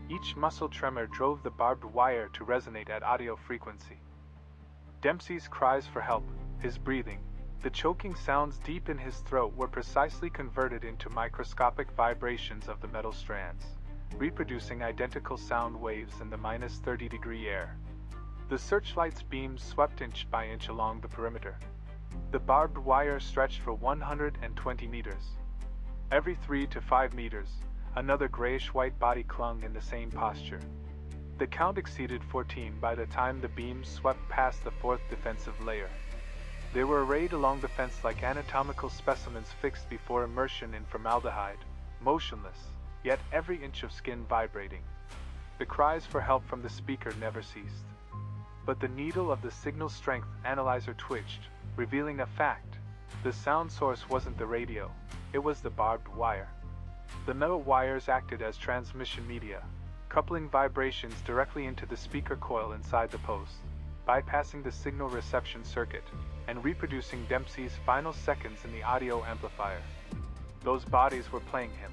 Each muscle tremor drove the barbed wire to resonate at audio frequency. Dempsey's cries for help, his breathing, the choking sounds deep in his throat were precisely converted into microscopic vibrations of the metal strands, reproducing identical sound waves in the -30-degree air. The searchlight's beams swept inch by inch along the perimeter. The barbed wire stretched for 120 meters. Every 3 to 5 meters, another grayish-white body clung in the same posture. The count exceeded 14 by the time the beams swept past the 4th defensive layer. They were arrayed along the fence like anatomical specimens fixed before immersion in formaldehyde, motionless, yet every inch of skin vibrating. The cries for help from the speaker never ceased. But the needle of the signal strength analyzer twitched, revealing a fact. The sound source wasn't the radio, it was the barbed wire. The metal wires acted as transmission media, coupling vibrations directly into the speaker coil inside the post, bypassing the signal reception circuit, and reproducing Dempsey's final seconds in the audio amplifier. Those bodies were playing him.